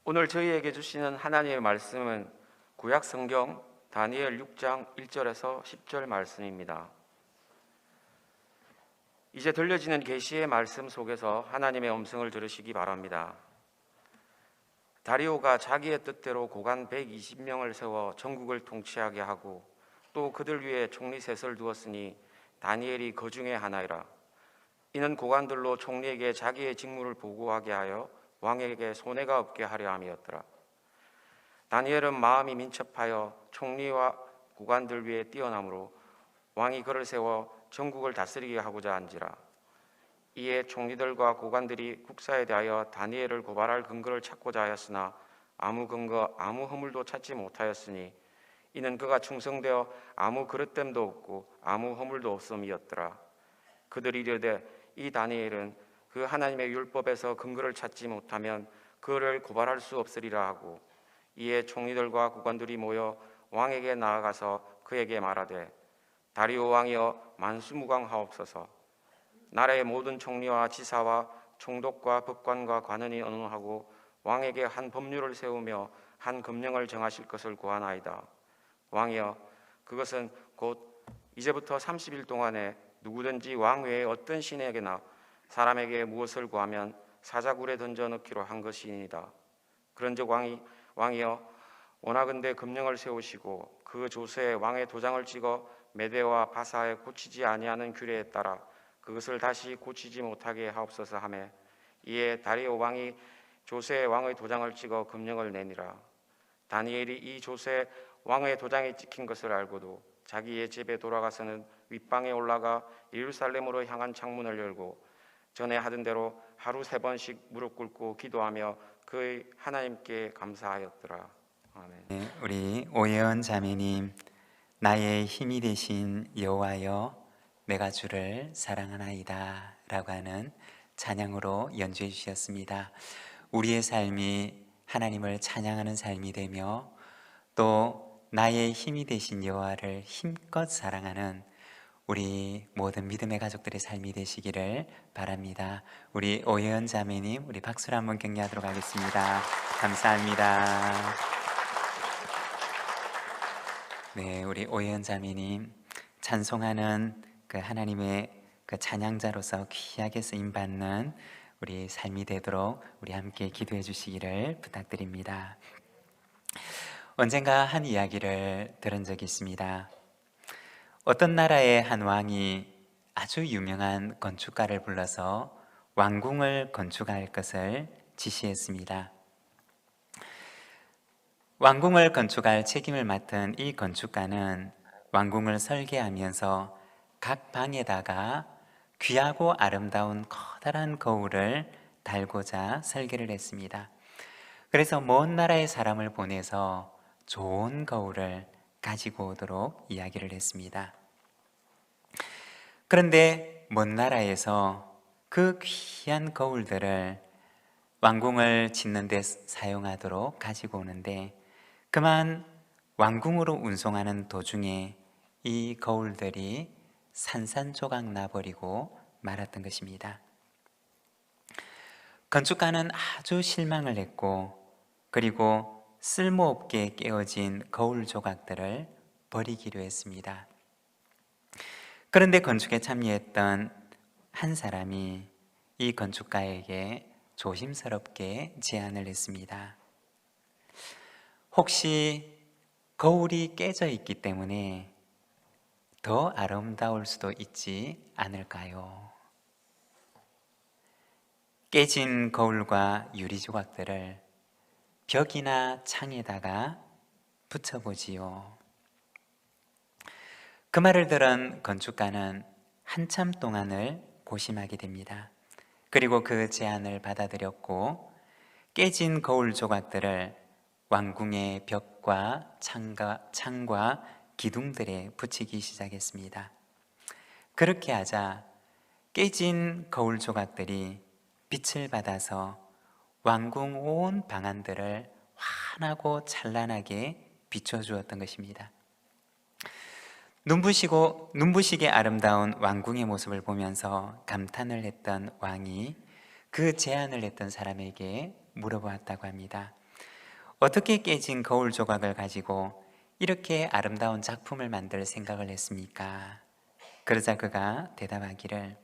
오늘 저희에게 주시는 하나님의 말씀은 구약 성경 다니엘 6장 1절에서 10절 말씀입니다. 이제 들려지는 계시의 말씀 속에서 하나님의 음성을 들으시기 바랍니다. 다리오가 자기의 뜻대로 고관 120명을 세워 전국을 통치하게 하고 또 그들 위에 총리 셋을 두었으니 다니엘이 그 중에 하나이라. 이는 고관들로 총리에게 자기의 직무를 보고하게 하여 왕에게 손해가 없게 하려 함이었더라. 다니엘은 마음이 민첩하여 총리와 고관들 위에 뛰어나므로 왕이 그를 세워 전국을 다스리게 하고자 한지라. 이에 총리들과 고관들이 국사에 대하여 다니엘을 고발할 근거를 찾고자 하였으나 아무 근거 아무 허물도 찾지 못하였으니 이는 그가 충성되어 아무 그릇됨도 없고 아무 허물도 없음이었더라. 그들이 이르되 이 다니엘은 그 하나님의 율법에서 근거를 찾지 못하면 그를 고발할 수 없으리라 하고, 이에 총리들과 국관들이 모여 왕에게 나아가서 그에게 말하되 다리오 왕이여 만수무강하옵소서. 나라의 모든 총리와 지사와 총독과 법관과 관원이 언언하고 왕에게 한 법률을 세우며 한 금령을 정하실 것을 구하나이다. 왕이여 그것은 곧 이제부터 30일 동안에 누구든지 왕 외에 어떤 신에게나 사람에게 무엇을 구하면 사자굴에 던져 넣기로 한 것이니이다. 그런즉 왕이여 원하건대 금령을 세우시고 그 조서에 왕의 도장을 찍어 메대와 바사에 고치지 아니하는 규례에 따라 그것을 다시 고치지 못하게 하옵소서 하매, 이에 다리오 왕이 조서에 왕의 도장을 찍어 금령을 내니라. 다니엘이 이 조서에 왕의 도장이 찍힌 것을 알고도 자기의 집에 돌아가서는 윗방에 올라가 예루살렘으로 향한 창문을 열고 전에 하던 대로 하루 3번씩 무릎 꿇고 기도하며 그의 하나님께 감사하였더라. 아멘. 네, 우리 오예원 자매님, 나의 힘이 되신 여호와여 내가 주를 사랑하나이다 라고 하는 찬양으로 연주해 주셨습니다. 우리의 삶이 하나님을 찬양하는 삶이 되며 또 나의 힘이 되신 여호와를 힘껏 사랑하는 우리 모든 믿음의 가족들의 삶이 되시기를 바랍니다. 우리 오예은 자매님, 우리 박수로 한번 격려하도록 하겠습니다. 감사합니다. 네, 우리 오예은 자매님, 찬송하는 그 하나님의 그 찬양자로서 귀하게 쓰임받는 우리 삶이 되도록 우리 함께 기도해 주시기를 부탁드립니다. 언젠가 한 이야기를 들은 적이 있습니다. 어떤 나라의 한 왕이 아주 유명한 건축가를 불러서 왕궁을 건축할 것을 지시했습니다. 왕궁을 건축할 책임을 맡은 이 건축가는 왕궁을 설계하면서 각 방에다가 귀하고 아름다운 커다란 거울을 달고자 설계를 했습니다. 그래서 먼 나라의 사람을 보내서 좋은 거울을 가지고 오도록 이야기를 했습니다. 그런데 먼 나라에서 그 귀한 거울들을 왕궁을 짓는 데 사용하도록 가지고 오는데 그만 왕궁으로 운송하는 도중에 이 거울들이 산산조각 나버리고 말았던 것입니다. 건축가는 아주 실망을 했고 그리고 쓸모없게 깨어진 거울 조각들을 버리기로 했습니다. 그런데 건축에 참여했던 한 사람이 이 건축가에게 조심스럽게 제안을 했습니다. 혹시 거울이 깨져 있기 때문에 더 아름다울 수도 있지 않을까요? 깨진 거울과 유리 조각들을 벽이나 창에다가 붙여보지요. 그 말을 들은 건축가는 한참 동안을 고심하게 됩니다. 그리고 그 제안을 받아들였고 깨진 거울 조각들을 왕궁의 벽과 창과 기둥들에 붙이기 시작했습니다. 그렇게 하자 깨진 거울 조각들이 빛을 받아서 왕궁 온 방안들을 환하고 찬란하게 비춰주었던 것입니다. 눈부시게 아름다운 왕궁의 모습을 보면서 감탄을 했던 왕이 그 제안을 했던 사람에게 물어보았다고 합니다. 어떻게 깨진 거울 조각을 가지고 이렇게 아름다운 작품을 만들 생각을 했습니까? 그러자 그가 대답하기를,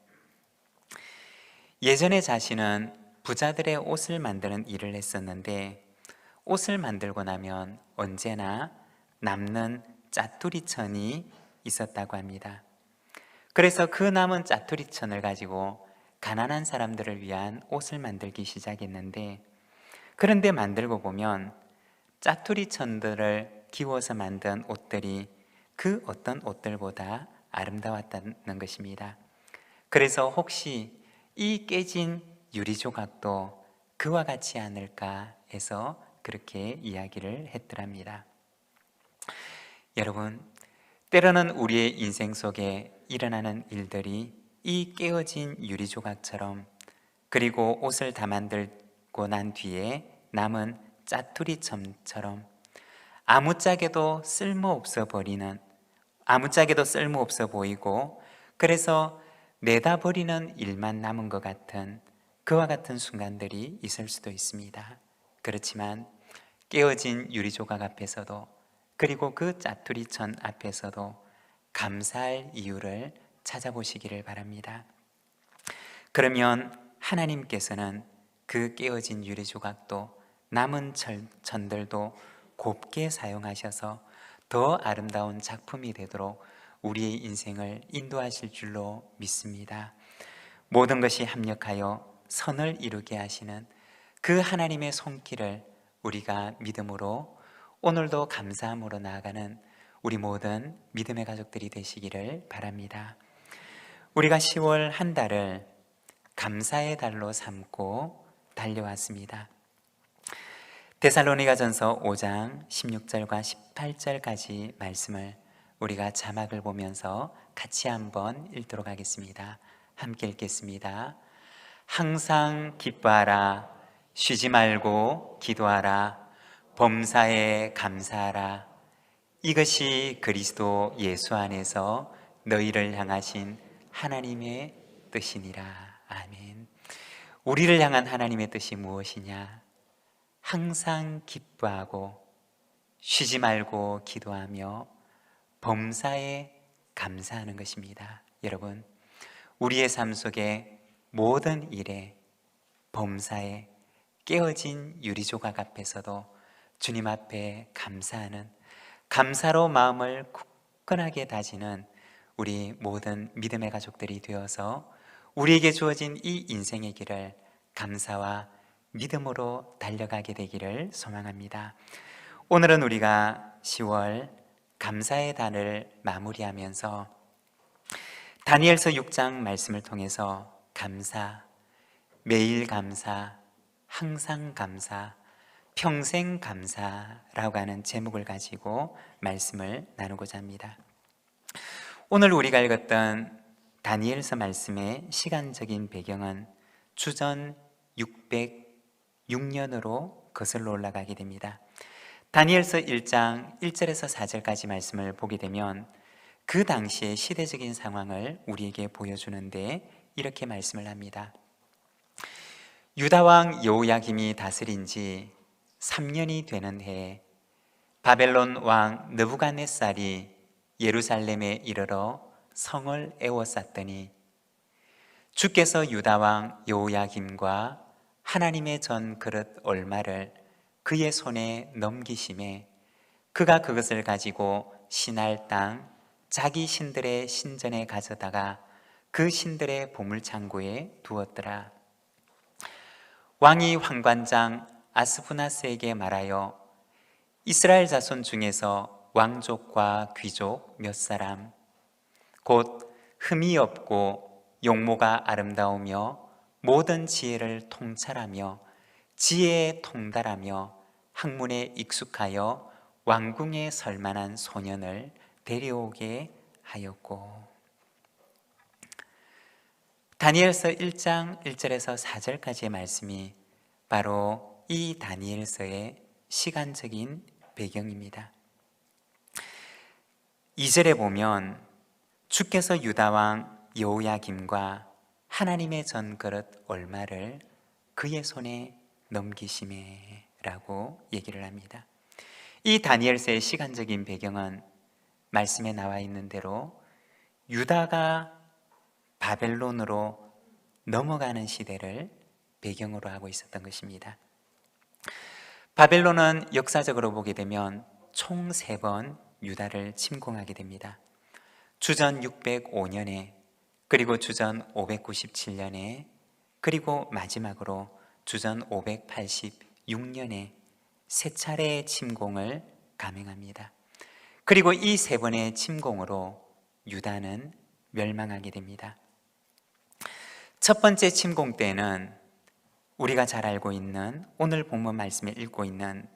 예전에 자신은 부자들의 옷을 만드는 일을 했었는데 옷을 만들고 나면 언제나 남는 짜투리천이 있었다고 합니다. 그래서 그 남은 짜투리천을 가지고 가난한 사람들을 위한 옷을 만들기 시작했는데, 그런데 만들고 보면 짜투리천들을 기워서 만든 옷들이 그 어떤 옷들보다 아름다웠다는 것입니다. 그래서 혹시 이 깨진 유리조각도 그와 같지 않을까 해서 그렇게 이야기를 했더랍니다. 여러분, 때로는 우리의 인생 속에 일어나는 일들이 이 깨어진 유리조각처럼, 그리고 옷을 다 만들고 난 뒤에 남은 짜투리천처럼 아무짝에도 쓸모없어 보이고, 그래서 내다 버리는 일만 남은 것 같은 그와 같은 순간들이 있을 수도 있습니다. 그렇지만 깨어진 유리조각 앞에서도, 그리고 그 짜투리천 앞에서도 감사할 이유를 찾아보시기를 바랍니다. 그러면 하나님께서는 그 깨어진 유리조각도 남은 천들도 곱게 사용하셔서 더 아름다운 작품이 되도록 우리의 인생을 인도하실 줄로 믿습니다. 모든 것이 합력하여 선을 이루게 하시는 그 하나님의 손길을 우리가 믿음으로 오늘도 감사함으로 나아가는 우리 모든 믿음의 가족들이 되시기를 바랍니다. 우리가 10월 한 달을 감사의 달로 삼고 달려왔습니다. 데살로니가전서 5장 16절과 18절까지 말씀을 우리가 자막을 보면서 같이 한번 읽도록 하겠습니다. 함께 읽겠습니다. 항상 기뻐하라, 쉬지 말고 기도하라, 범사에 감사하라. 이것이 그리스도 예수 안에서 너희를 향하신 하나님의 뜻이니라. 아멘. 우리를 향한 하나님의 뜻이 무엇이냐? 항상 기뻐하고 쉬지 말고 기도하며 범사에 감사하는 것입니다. 여러분, 우리의 삶 속에 모든 일에, 범사에, 깨어진 유리조각 앞에서도 주님 앞에 감사하는, 감사로 마음을 굳건하게 다지는 우리 모든 믿음의 가족들이 되어서 우리에게 주어진 이 인생의 길을 감사와 믿음으로 달려가게 되기를 소망합니다. 오늘은 우리가 10월 감사의 달을 마무리하면서 다니엘서 6장 말씀을 통해서 감사, 매일 감사, 항상 감사, 평생 감사라고 하는 제목을 가지고 말씀을 나누고자 합니다. 오늘 우리가 읽었던 다니엘서 말씀의 시간적인 배경은 주전 606년으로 거슬러 올라가게 됩니다. 다니엘서 1장 1절에서 4절까지 말씀을 보게 되면 그 당시의 시대적인 상황을 우리에게 보여주는데 이렇게 말씀을 합니다. 유다 왕 여호야김이 다스린 지 3년이 되는 해에 바벨론 왕 느부갓네살이 예루살렘에 이르러 성을 에워쌌더니 주께서 유다 왕 여호야김과 하나님의 전 그릇 얼마를 그의 손에 넘기심에 그가 그것을 가지고 신할 땅 자기 신들의 신전에 가져다가 그 신들의 보물창고에 두었더라. 왕이 환관장 아스푸나스에게 말하여 이스라엘 자손 중에서 왕족과 귀족 몇 사람, 곧 흠이 없고 용모가 아름다우며 모든 지혜를 통찰하며 지혜에 통달하며 학문에 익숙하여 왕궁에 설만한 소년을 데려오게 하였고. 다니엘서 1장 1절에서 4절까지의 말씀이 바로 이 다니엘서의 시간적인 배경입니다. 2절에 보면 주께서 유다 왕 여호야김과 하나님의 전 그릇 얼마를 그의 손에 넘기심에 라고 얘기를 합니다. 이 다니엘서의 시간적인 배경은 말씀에 나와 있는 대로 유다가 바벨론으로 넘어가는 시대를 배경으로 하고 있었던 것입니다. 바벨론은 역사적으로 보게 되면 총 3번 유다를 침공하게 됩니다. 주전 605년에, 그리고 주전 597년에, 그리고 마지막으로 주전 586년에 3차례의 침공을 감행합니다. 그리고 이 3번의 침공으로 유다는 멸망하게 됩니다. 첫 번째 침공 때는 우리가 잘 알고 있는, 오늘 본문 말씀에 읽고 있는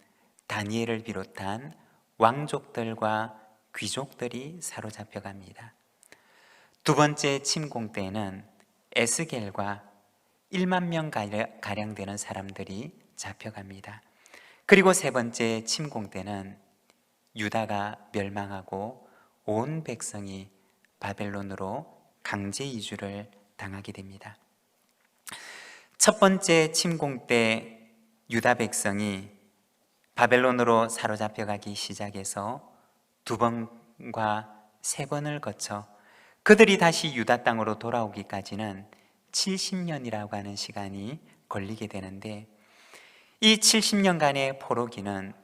다니엘을 비롯한 왕족들과 귀족들이 사로잡혀 갑니다. 두 번째 침공 때는 에스겔과 1만 명 가량 되는 사람들이 잡혀갑니다. 그리고 세 번째 침공 때는 유다가 멸망하고 온 백성이 바벨론으로 강제 이주를 당하게 됩니다. 첫 번째 침공 때 유다 백성이 바벨론으로 사로잡혀가기 시작해서 2번과 3번을 거쳐 그들이 다시 유다 땅으로 돌아오기까지는 70년이라고 하는 시간이 걸리게 되는데, 이 70년간의 포로기는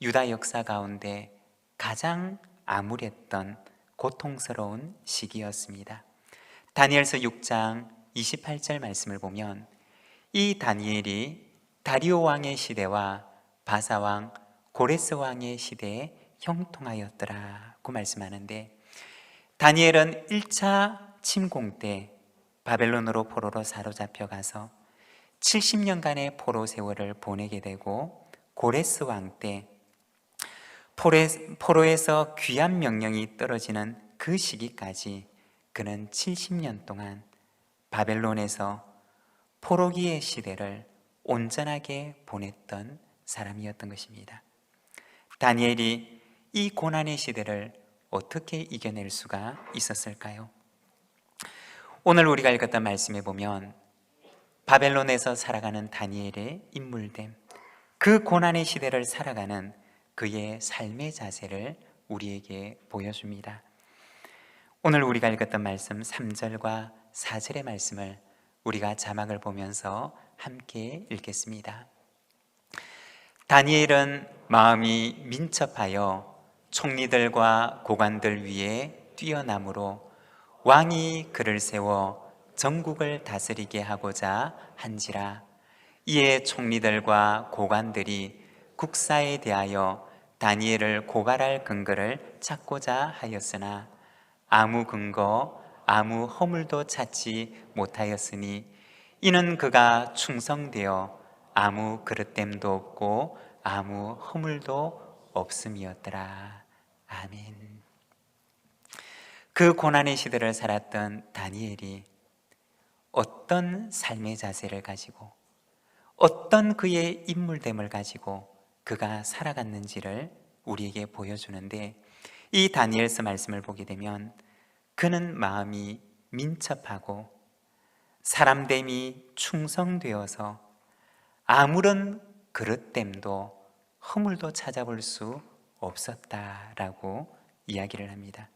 유다 역사 가운데 가장 암울했던 고통스러운 시기였습니다. 다니엘서 6장 28절 말씀을 보면 이 다니엘이 다리오 왕의 시대와 바사 왕, 고레스 왕의 시대에 형통하였더라고 말씀하는데, 다니엘은 1차 침공 때 바벨론으로 포로로 사로잡혀 가서 70년간의 포로 세월을 보내게 되고, 고레스 왕 때 포로에서 귀환 명령이 떨어지는 그 시기까지 그는 70년 동안 바벨론에서 포로기의 시대를 온전하게 보냈던 사람이었던 것입니다. 다니엘이 이 고난의 시대를 어떻게 이겨낼 수가 있었을까요? 오늘 우리가 읽었던 말씀에 보면 바벨론에서 살아가는 다니엘의 인물됨, 그 고난의 시대를 살아가는 그의 삶의 자세를 우리에게 보여줍니다. 오늘 우리가 읽었던 말씀 3절과 4절의 말씀을 우리가 자막을 보면서 함께 읽겠습니다. 다니엘은 마음이 민첩하여 총리들과 고관들 위에 뛰어남으로 왕이 그를 세워 전국을 다스리게 하고자 한지라. 이에 총리들과 고관들이 국사에 대하여 다니엘을 고발할 근거를 찾고자 하였으나 아무 근거, 아무 허물도 찾지 못하였으니 이는 그가 충성되어 아무 그릇됨도 없고 아무 허물도 없음이었더라. 아멘. 그 고난의 시대를 살았던 다니엘이 어떤 삶의 자세를 가지고, 어떤 그의 인물됨을 가지고 그가 살아갔는지를 우리에게 보여주는데, 이 다니엘서 말씀을 보게 되면 그는 마음이 민첩하고 사람됨이 충성되어서 아무런 그릇됨도 허물도 찾아볼 수 없었다라고 이야기를 합니다.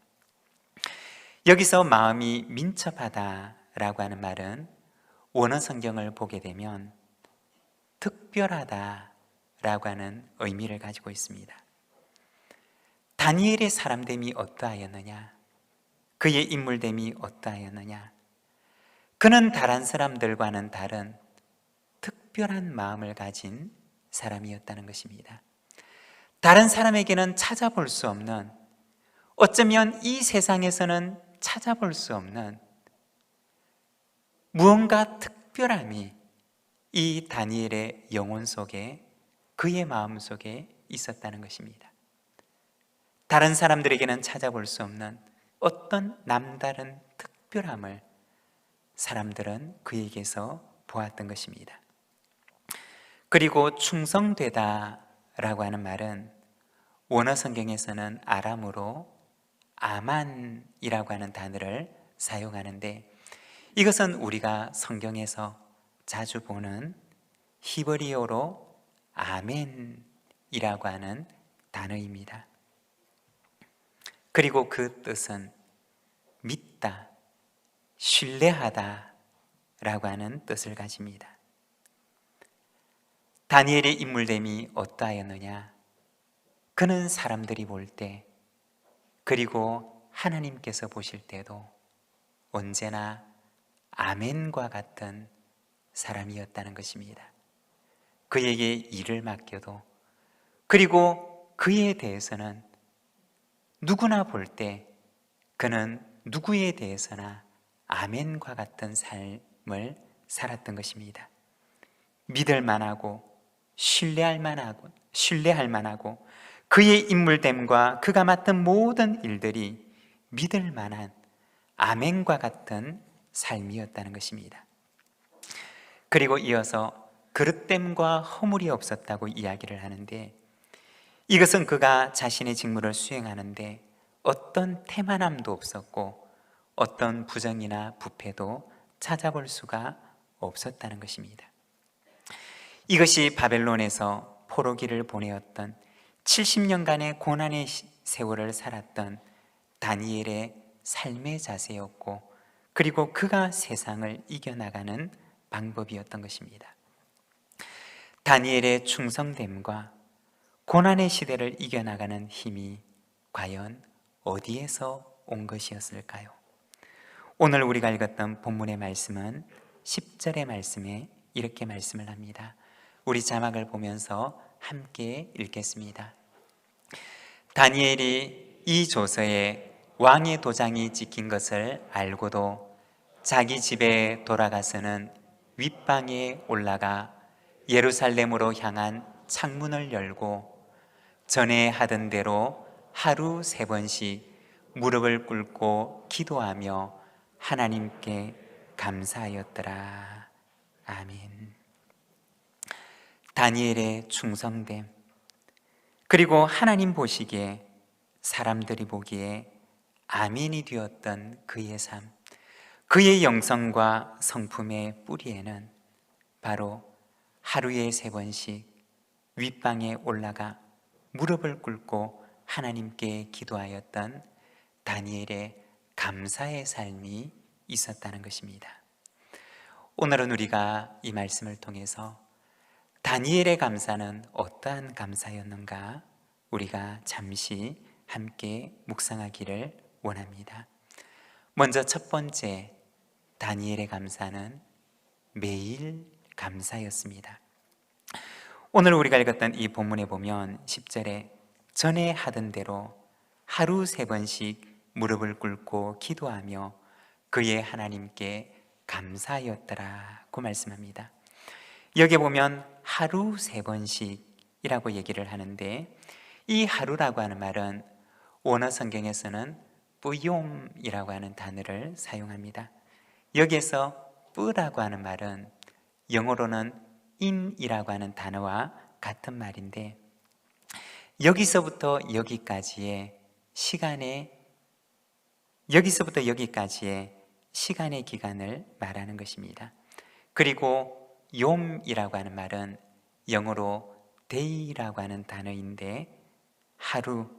여기서 마음이 민첩하다라고 하는 말은 원어 성경을 보게 되면 특별하다라고 하는 의미를 가지고 있습니다. 다니엘의 사람됨이 어떠하였느냐? 그의 인물됨이 어떠하였느냐? 그는 다른 사람들과는 다른 특별한 마음을 가진 사람이었다는 것입니다. 다른 사람에게는 찾아볼 수 없는, 어쩌면 이 세상에서는 찾아볼 수 없는 무언가 특별함이 이 다니엘의 영혼 속에, 그의 마음 속에 있었다는 것입니다. 다른 사람들에게는 찾아볼 수 없는 어떤 남다른 특별함을 사람들은 그에게서 보았던 것입니다. 그리고 충성되다라고 하는 말은 원어 성경에서는 아람어로 아만이라고 하는 단어를 사용하는데, 이것은 우리가 성경에서 자주 보는 히브리어로 아멘이라고 하는 단어입니다. 그리고 그 뜻은 믿다, 신뢰하다 라고 하는 뜻을 가집니다. 다니엘의 인물됨이 어떠하였느냐? 그는 사람들이 볼 때, 그리고 하나님께서 보실 때도 언제나 아멘과 같은 사람이었다는 것입니다. 그에게 일을 맡겨도, 그리고 그에 대해서는 누구나 볼 때 그는 누구에 대해서나 아멘과 같은 삶을 살았던 것입니다. 믿을 만하고 신뢰할 만하고 그의 인물됨과 그가 맡은 모든 일들이 믿을 만한 아멘과 같은 삶이었다는 것입니다. 그리고 이어서 그릇됨과 허물이 없었다고 이야기를 하는데, 이것은 그가 자신의 직무를 수행하는데 어떤 태만함도 없었고 어떤 부정이나 부패도 찾아볼 수가 없었다는 것입니다. 이것이 바벨론에서 포로기를 보내었던 70년간의 고난의 세월을 살았던 다니엘의 삶의 자세였고, 그리고 그가 세상을 이겨나가는 방법이었던 것입니다. 다니엘의 충성됨과 고난의 시대를 이겨나가는 힘이 과연 어디에서 온 것이었을까요? 오늘 우리가 읽었던 본문의 말씀은 10절의 말씀에 이렇게 말씀을 합니다. 우리 자막을 보면서 함께 읽겠습니다. 다니엘이 이 조서에 왕의 도장이 찍힌 것을 알고도 자기 집에 돌아가서는 윗방에 올라가 예루살렘으로 향한 창문을 열고 전에 하던 대로 하루 3번씩 무릎을 꿇고 기도하며 하나님께 감사하였더라. 아멘. 다니엘의 충성됨, 그리고 하나님 보시기에, 사람들이 보기에 아멘이 되었던 그의 삶, 그의 영성과 성품의 뿌리에는 바로 하루에 3번씩 윗방에 올라가 무릎을 꿇고 하나님께 기도하였던 다니엘의 감사의 삶이 있었다는 것입니다. 오늘은 우리가 이 말씀을 통해서 다니엘의 감사는 어떠한 감사였는가 우리가 잠시 함께 묵상하기를 원합니다. 먼저 첫 번째, 다니엘의 감사는 매일 감사였습니다. 오늘 우리가 읽었던 이 본문에 보면 10절에 전에 하던 대로 하루 3번씩 무릎을 꿇고 기도하며 그의 하나님께 감사하였더라고 말씀합니다. 여기 보면 하루 3번씩이라고 얘기를 하는데, 이 하루라고 하는 말은 원어 성경에서는 뿌욤이라고 하는 단어를 사용합니다. 여기에서 뿌라고 하는 말은 영어로는 in이라고 하는 단어와 같은 말인데, 여기서부터 여기까지의 시간의 기간을 말하는 것입니다. 그리고 욤이라고 하는 말은 영어로 day라고 하는 단어인데, 하루,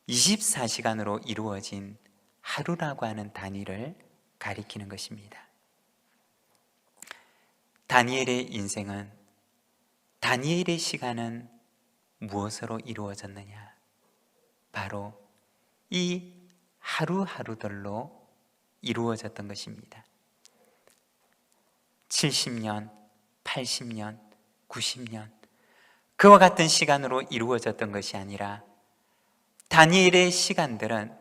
24시간으로 이루어진 하루라고 하는 단위를 가리키는 것입니다. 다니엘의 인생은, 다니엘의 시간은 무엇으로 이루어졌느냐? 바로 이 하루하루들로 이루어졌던 것입니다. 70년, 80년, 90년 그와 같은 시간으로 이루어졌던 것이 아니라, 다니엘의 시간들은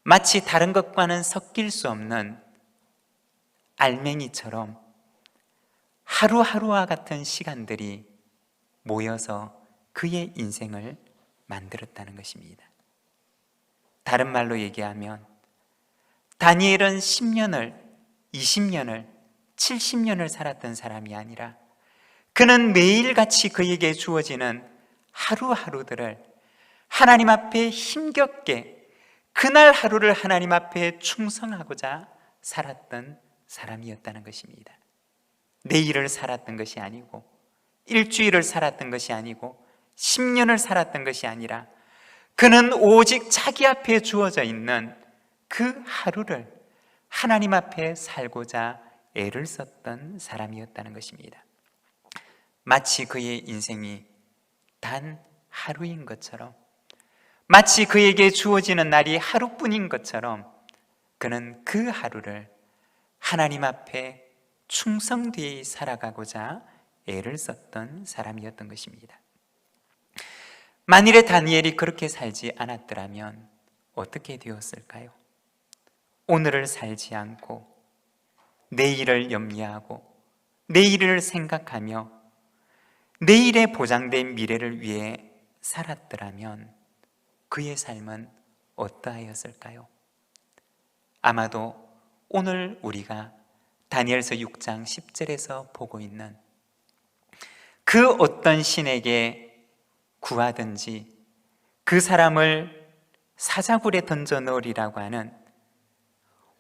마치 다른 것과는 섞일 수 없는 알맹이처럼 하루하루와 같은 시간들이 모여서 그의 인생을 만들었다는 것입니다. 다른 말로 얘기하면 다니엘은 10년을, 20년을, 70년을 살았던 사람이 아니라, 그는 매일같이 그에게 주어지는 하루하루들을 하나님 앞에 힘겹게 그날 하루를 하나님 앞에 충성하고자 살았던 사람이었다는 것입니다. 내일을 살았던 것이 아니고 일주일을 살았던 것이 아니고 10년을 살았던 것이 아니라 그는 오직 자기 앞에 주어져 있는 그 하루를 하나님 앞에 살고자 애를 썼던 사람이었다는 것입니다. 마치 그의 인생이 단 하루인 것처럼, 마치 그에게 주어지는 날이 하루뿐인 것처럼 그는 그 하루를 하나님 앞에 충성되이 살아가고자 애를 썼던 사람이었던 것입니다. 만일에 다니엘이 그렇게 살지 않았더라면 어떻게 되었을까요? 오늘을 살지 않고 내일을 염려하고 내일을 생각하며 내일에 보장된 미래를 위해 살았더라면 그의 삶은 어떠하였을까요? 아마도 오늘 우리가 다니엘서 6장 10절에서 보고 있는 그 어떤 신에게 구하든지 그 사람을 사자굴에 던져 넣으리라고 하는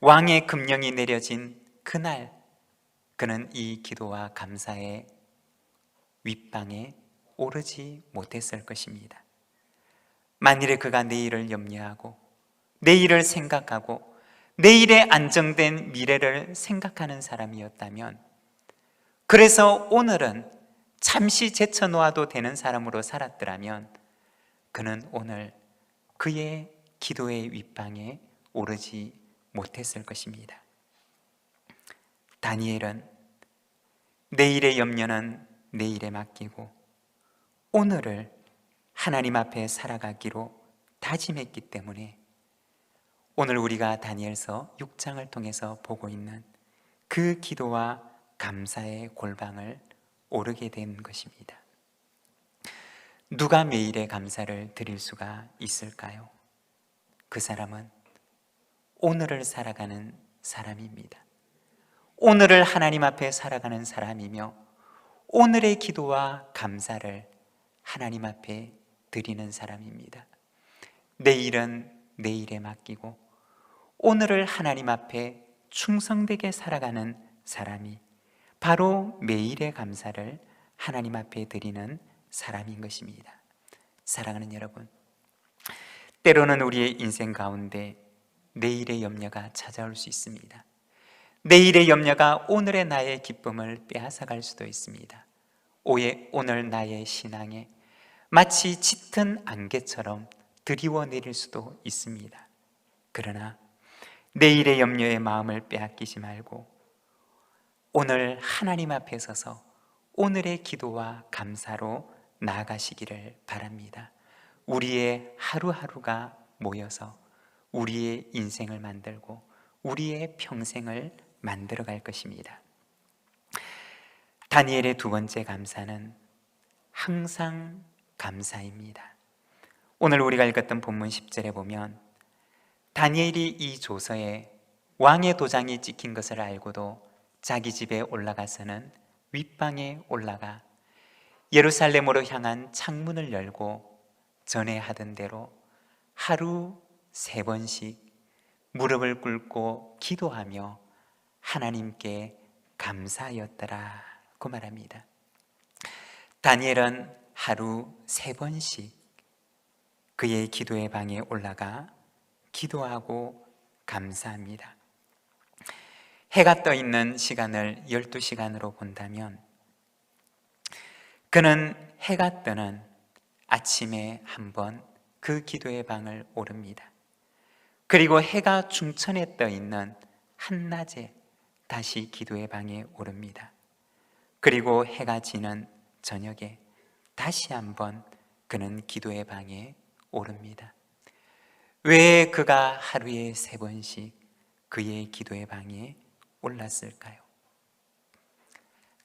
왕의 금령이 내려진 그날, 그는 이 기도와 감사의 윗방에 오르지 못했을 것입니다. 만일에 그가 내일을 염려하고 내일을 생각하고 내일의 안정된 미래를 생각하는 사람이었다면, 그래서 오늘은 잠시 제쳐놓아도 되는 사람으로 살았더라면 그는 오늘 그의 기도의 윗방에 오르지 못했을 것입니다. 다니엘은 내일의 염려는 내일에 맡기고 오늘을 하나님 앞에 살아가기로 다짐했기 때문에 오늘 우리가 다니엘서 6장을 통해서 보고 있는 그 기도와 감사의 골방을 오르게 된 것입니다. 누가 매일의 감사를 드릴 수가 있을까요? 그 사람은 오늘을 살아가는 사람입니다. 오늘을 하나님 앞에 살아가는 사람이며 오늘의 기도와 감사를 하나님 앞에 드리는 사람입니다. 내일은 내일에 맡기고 오늘을 하나님 앞에 충성되게 살아가는 사람이 바로 매일의 감사를 하나님 앞에 드리는 사람인 것입니다. 사랑하는 여러분, 때로는 우리의 인생 가운데 내일의 염려가 찾아올 수 있습니다. 내일의 염려가 오늘의 나의 기쁨을 빼앗아갈 수도 있습니다. 오늘 나의 신앙에 마치 짙은 안개처럼 드리워 내릴 수도 있습니다. 그러나 내일의 염려의 마음을 빼앗기지 말고 오늘 하나님 앞에 서서 오늘의 기도와 감사로 나아가시기를 바랍니다. 우리의 하루하루가 모여서 우리의 인생을 만들고 우리의 평생을 만들어갈 것입니다. 다니엘의 두 번째 감사는 항상 감사입니다. 오늘 우리가 읽었던 본문 10절에 보면 다니엘이 이 조서에 왕의 도장이 찍힌 것을 알고도 자기 집에 올라가서는 윗방에 올라가 예루살렘으로 향한 창문을 열고 전에 하던 대로 하루 3번씩 무릎을 꿇고 기도하며 하나님께 감사하였더라고 말합니다. 다니엘은 하루 3번씩 그의 기도의 방에 올라가 기도하고 감사합니다. 해가 떠 있는 시간을 12시간으로 본다면 그는 해가 뜨는 아침에 한번 그 기도의 방을 오릅니다. 그리고 해가 중천에 떠 있는 한낮에 다시 기도의 방에 오릅니다. 그리고 해가 지는 저녁에 다시 한번 그는 기도의 방에 오릅니다. 왜 그가 하루에 3번씩 그의 기도의 방에 올랐을까요?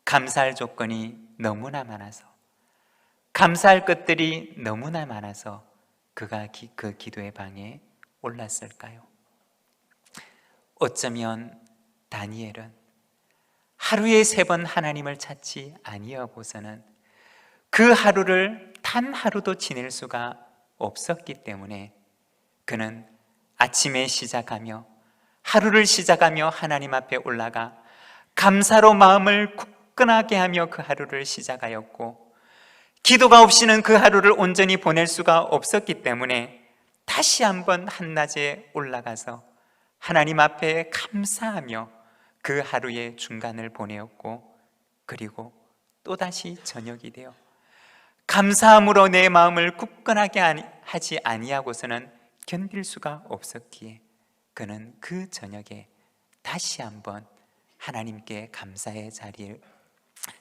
감사할 조건이 너무나 많아서, 감사할 것들이 너무나 많아서 그가 그 기도의 방에 올랐을까요? 어쩌면 다니엘은 하루에 3번 하나님을 찾지 아니하고서는 그 하루를 단 하루도 지낼 수가 없었기 때문에 그는 아침에 시작하며 하루를 시작하며 하나님 앞에 올라가 감사로 마음을 굳건하게 하며 그 하루를 시작하였고, 기도가 없이는 그 하루를 온전히 보낼 수가 없었기 때문에 다시 한번 한낮에 올라가서 하나님 앞에 감사하며 그 하루의 중간을 보내었고, 그리고 또다시 저녁이 되어 감사함으로 내 마음을 굳건하게 하지 아니하고서는 견딜 수가 없었기에 그는 그 저녁에 다시 한번 하나님께 감사의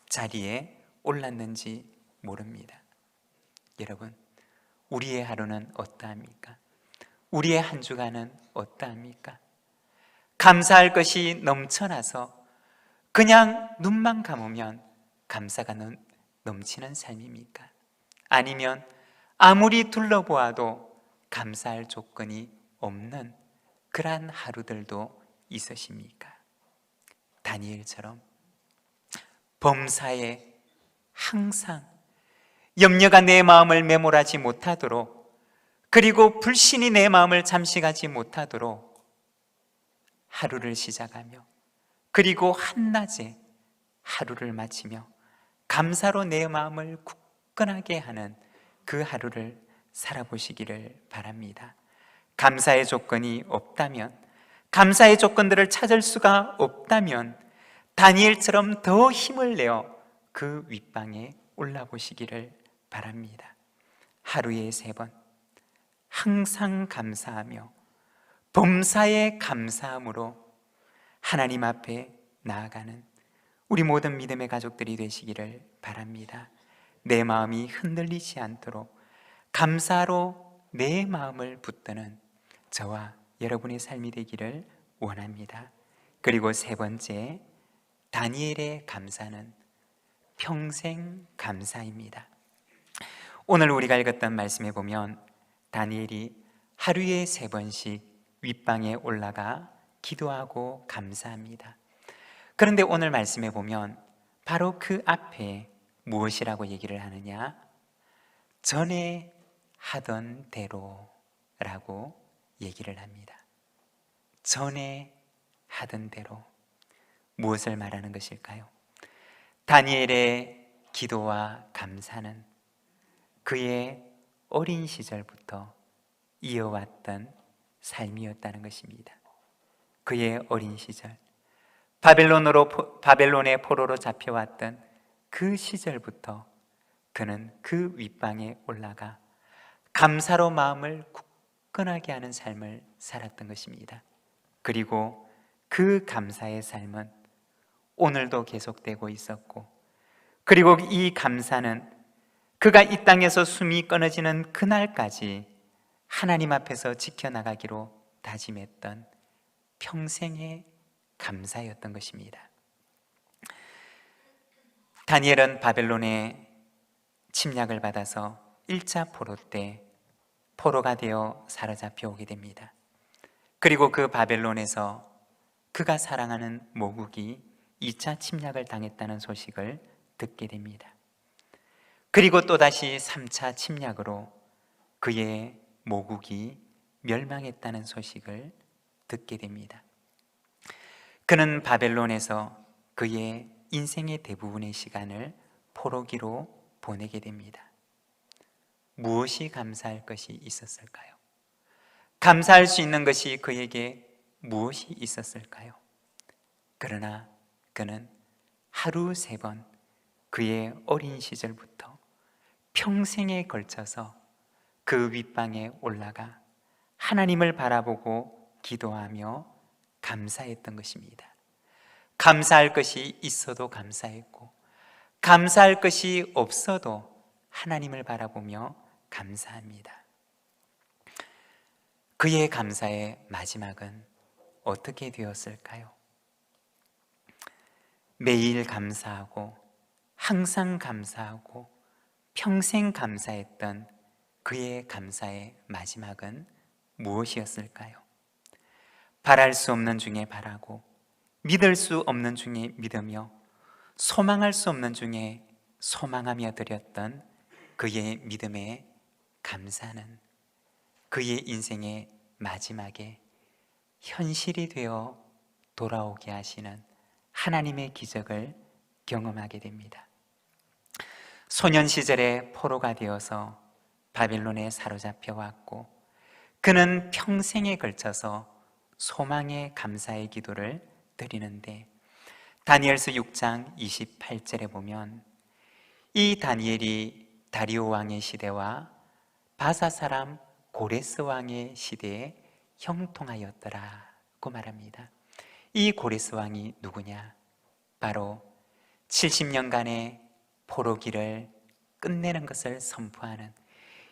자리에 올랐는지 모릅니다. 여러분, 우리의 하루는 어떠합니까? 우리의 한 주간은 어떠합니까? 감사할 것이 넘쳐나서 그냥 눈만 감으면 감사가 넘치는 삶입니까? 아니면 아무리 둘러보아도 감사할 조건이 없는 그러한 하루들도 있으십니까? 다니엘처럼 범사에 항상 염려가 내 마음을 매몰하지 못하도록, 그리고 불신이 내 마음을 잠식하지 못하도록 하루를 시작하며, 그리고 한낮에 하루를 마치며 감사로 내 마음을 굳건하게 하는 그 하루를 살아보시기를 바랍니다. 감사의 조건이 없다면, 감사의 조건들을 찾을 수가 없다면 다니엘처럼 더 힘을 내어 그 윗방에 올라보시기를 바랍니다. 하루에 3번 항상 감사하며 범사에 감사함으로 하나님 앞에 나아가는 우리 모든 믿음의 가족들이 되시기를 바랍니다. 내 마음이 흔들리지 않도록 감사로 내 마음을 붙드는 저와 여러분의 삶이 되기를 원합니다. 그리고 3번째, 다니엘의 감사는 평생 감사입니다. 오늘 우리가 읽었던 말씀에 보면 다니엘이 하루에 3번씩 윗방에 올라가 기도하고 감사합니다. 그런데 오늘 말씀에 보면 바로 그 앞에 무엇이라고 얘기를 하느냐? 전에 하던 대로라고 얘기를 합니다. 전에 하던 대로. 무엇을 말하는 것일까요? 다니엘의 기도와 감사는 그의 어린 시절부터 이어왔던 삶이었다는 것입니다. 그의 어린 시절, 바벨론의 포로로 잡혀왔던 그 시절부터 그는 그 윗방에 올라가 감사로 마음을 굳건하게 하는 삶을 살았던 것입니다. 그리고 그 감사의 삶은 오늘도 계속되고 있었고, 그리고 이 감사는 그가 이 땅에서 숨이 끊어지는 그날까지 하나님 앞에서 지켜나가기로 다짐했던 평생의 감사였던 것입니다. 다니엘은 바벨론의 침략을 받아서 1차 포로 때 포로가 되어 사로잡혀 오게 됩니다. 그리고 그 바벨론에서 그가 사랑하는 모국이 2차 침략을 당했다는 소식을 듣게 됩니다. 그리고 또다시 3차 침략으로 그의 모국이 멸망했다는 소식을 듣게 됩니다. 그는 바벨론에서 그의 인생의 대부분의 시간을 포로기로 보내게 됩니다. 무엇이 감사할 것이 있었을까요? 감사할 수 있는 것이 그에게 무엇이 있었을까요? 그러나 그는 하루 3번 그의 어린 시절부터 평생에 걸쳐서 그 윗방에 올라가 하나님을 바라보고 기도하며 감사했던 것입니다. 감사할 것이 있어도 감사했고, 감사할 것이 없어도 하나님을 바라보며 감사합니다. 그의 감사의 마지막은 어떻게 되었을까요? 매일 감사하고 항상 감사하고 평생 감사했던 그의 감사의 마지막은 무엇이었을까요? 바랄 수 없는 중에 바라고 믿을 수 없는 중에 믿으며 소망할 수 없는 중에 소망하며 드렸던 그의 믿음의 감사는 그의 인생의 마지막에 현실이 되어 돌아오게 하시는 하나님의 기적을 경험하게 됩니다. 소년 시절에 포로가 되어서 바빌론에 사로잡혀 왔고 그는 평생에 걸쳐서 소망의 감사의 기도를 드리는데 다니엘서 6장 28절에 보면 이 다니엘이 다리오 왕의 시대와 바사 사람 고레스 왕의 시대에 형통하였더라고 말합니다. 이 고레스 왕이 누구냐? 바로 70년간의 포로기를 끝내는 것을 선포하는,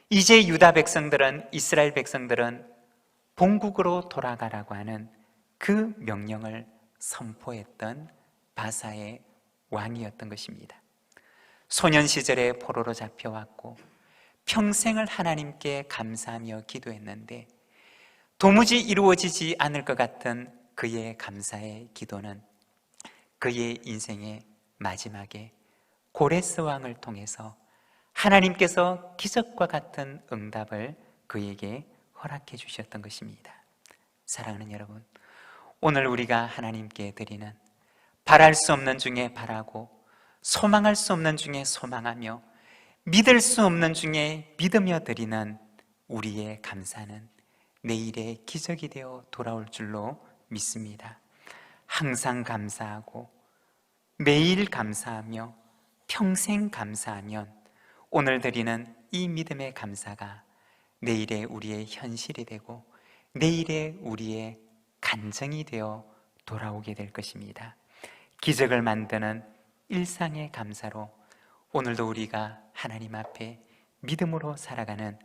이제 유다 백성들은, 이스라엘 백성들은 본국으로 돌아가라고 하는 그 명령을 선포했던 바사의 왕이었던 것입니다. 소년 시절에 포로로 잡혀왔고 평생을 하나님께 감사하며 기도했는데 도무지 이루어지지 않을 것 같은 그의 감사의 기도는 그의 인생의 마지막에 고레스 왕을 통해서 하나님께서 기적과 같은 응답을 그에게 허락해 주셨던 것입니다. 사랑하는 여러분, 오늘 우리가 하나님께 드리는 바랄 수 없는 중에 바라고 소망할 수 없는 중에 소망하며 믿을 수 없는 중에 믿으며 드리는 우리의 감사는 내일의 기적이 되어 돌아올 줄로 믿습니다. 항상 감사하고 매일 감사하며 평생 감사하면 오늘 드리는 이 믿음의 감사가 내일의 우리의 현실이 되고 내일의 우리의 간증이 되어 돌아오게 될 것입니다. 기적을 만드는 일상의 감사로 오늘도 우리가 하나님 앞에 믿음으로 살아가는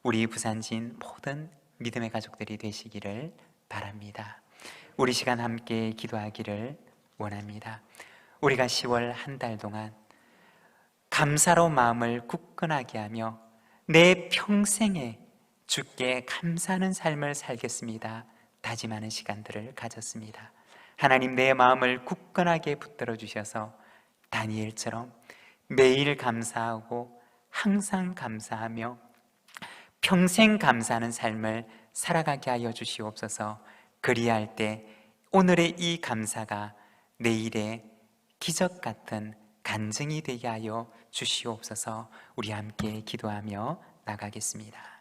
우리 부산진 모든 믿음의 가족들이 되시기를 바랍니다. 우리 시간 함께 기도하기를 원합니다. 우리가 10월 한 달 동안 감사로 마음을 굳건하게 하며 내 평생에 주께 감사하는 삶을 살겠습니다 다짐하는 시간들을 가졌습니다. 하나님, 내 마음을 굳건하게 붙들어 주셔서 다니엘처럼 매일 감사하고 항상 감사하며 평생 감사하는 삶을 살아가게 하여 주시옵소서. 그리할 때 오늘의 이 감사가 내일의 기적 같은 간증이 되게 하여 주시옵소서. 우리 함께 기도하며 나가겠습니다.